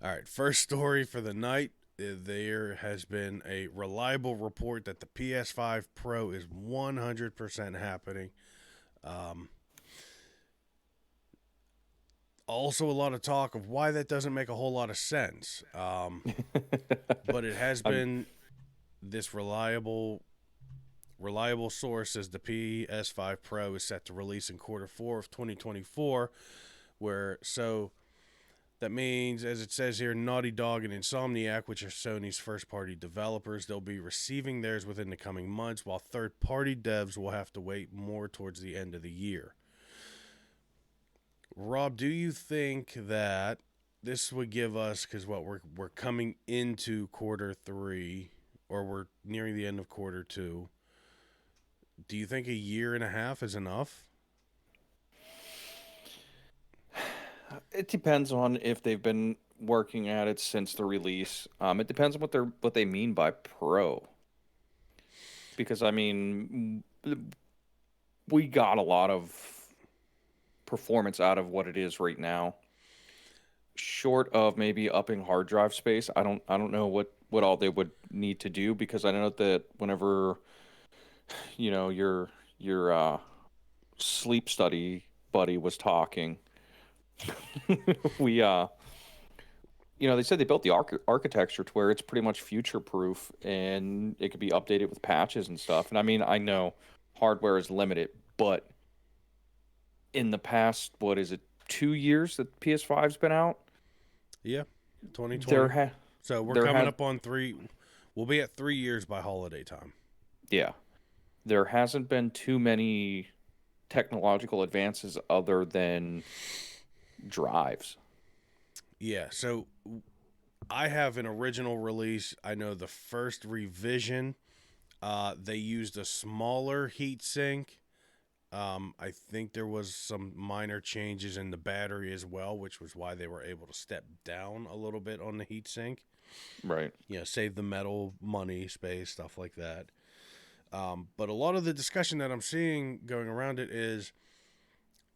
All right, first story for the night. There has been a reliable report that the PS5 Pro is 100% happening. Um, Also, a lot of talk of why that doesn't make a whole lot of sense. But it has I'm been this reliable source says the PS5 Pro is set to release in quarter four of 2024. That means, as it says here, Naughty Dog and Insomniac, which are Sony's first party developers, they'll be receiving theirs within the coming months, while third party devs will have to wait more towards the end of the year. Rob, do you think that this would give us, because we're coming into quarter three, or we're nearing the end of quarter two? Do you think a year and a half is enough? It depends on if they've been working at it since the release. It depends on what they mean by pro. Because I mean, we got a lot of performance out of what it is right now. Short of maybe upping hard drive space, I don't know what all they would need to do because I know that whenever your sleep study buddy was talking, we they said they built the architecture to where it's pretty much future proof and it could be updated with patches and stuff. And I mean, I know hardware is limited, but in the past, what is it, 2 years that PS5's been out? Yeah, There 2020. ha So we're there coming has up on three. We'll be at 3 years by holiday time. yeah, there hasn't been too many technological advances other than drives. Yeah, so I have an original release. I know the first revision, they used a smaller heat sink. I think there was some minor changes in the battery as well, which was why they were able to step down a little bit on the heat sink. Right. Save the metal, money, space, stuff like that. But a lot of the discussion that I'm seeing going around it is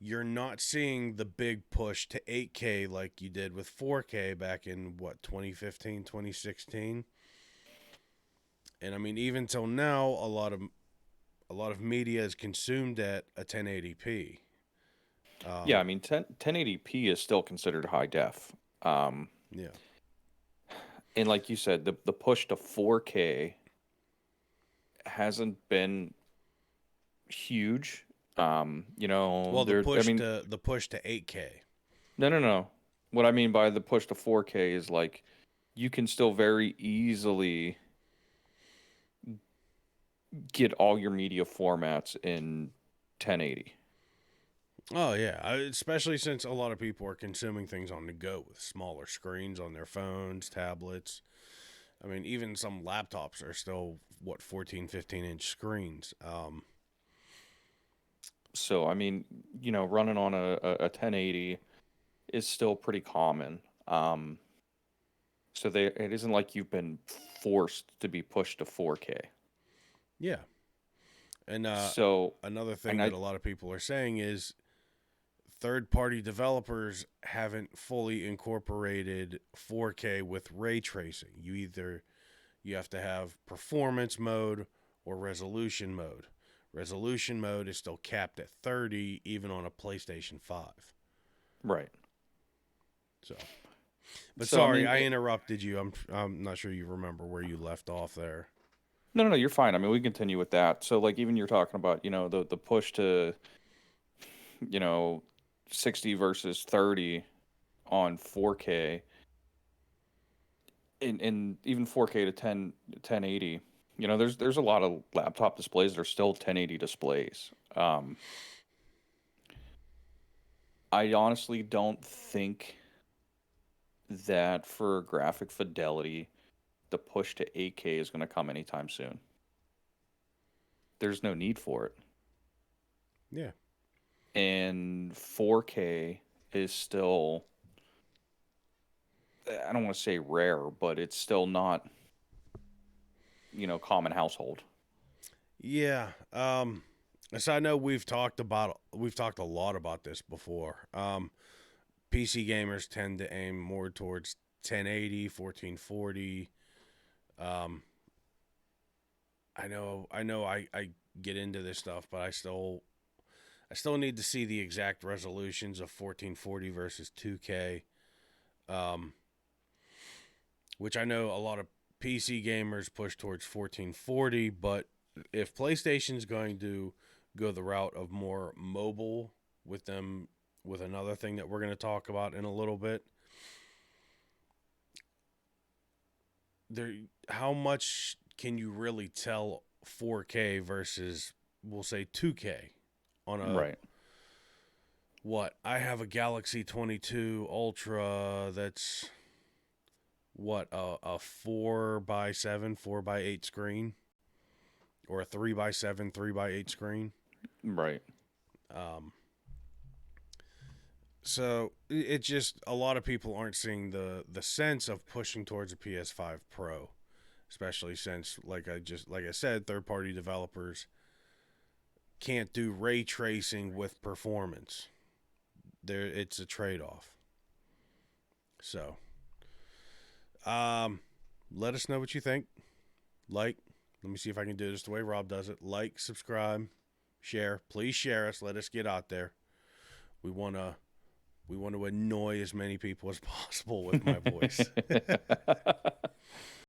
you're not seeing the big push to 8K like you did with 4K back in what 2015, 2016. And I mean even till now a lot of media is consumed at a 1080p. Yeah, I Um, mean 1080p is still considered high def. Um, yeah. and like you said, the push to 4K hasn't been huge. Well, the I push mean, to the push to 8K. no, no, no. What I mean by the push to 4K is like you can still very easily get all your media formats in 1080. Oh yeah, especially since a lot of people are consuming things on the go with smaller screens on their phones, tablets. I mean, even some laptops are still what 14, 15-inch screens. So, I mean, running on a 1080 is still pretty common. So it isn't like you've been forced to be pushed to 4K. Yeah, and So, another and thing that a lot of people are saying is third-party developers haven't fully incorporated 4K with ray tracing. You have to have performance mode or resolution mode. Resolution mode is still capped at 30 even on a PlayStation 5. right. So, but So, I sorry, mean, I interrupted you. I'm not sure you remember where you left off there. no, no, no, you're fine. I mean, we can continue with that. So, like, even you're talking about, the push to, you know, 60 versus 30 on 4K and even 4K to 1080. There's a lot of laptop displays that are still 1080 displays. I honestly don't think that for graphic fidelity, the push to 8K is going to come anytime soon. There's no need for it. Yeah. And 4K is still, I don't want to say rare, but it's still not, common household. Yeah. So I know we've talked a lot about this before. PC gamers tend to aim more towards 1080, 1440. I get into this stuff, but I still need to see the exact resolutions of 1440 versus 2K. Um, which I know a lot of PC gamers push towards 1440, but if PlayStation's going to go the route of more mobile with them, with another thing that we're going to talk about in a little bit, there, how much can you really tell 4K versus, we'll say, 2K on a, Right. what? I have a Galaxy 22 Ultra that's what, a 4x7, 4x8 screen, or a 3x7, 3x8 screen. Right. Um, so it just, a lot of people aren't seeing the sense of pushing towards a PS5 Pro, especially since, like I said, third party developers can't do ray tracing with performance. It's a trade off. So, let us know what you think. Let me see if I can do this the way Rob does it. Like, subscribe, share. Please share us. Let us get out there. We want to annoy as many people as possible with my voice.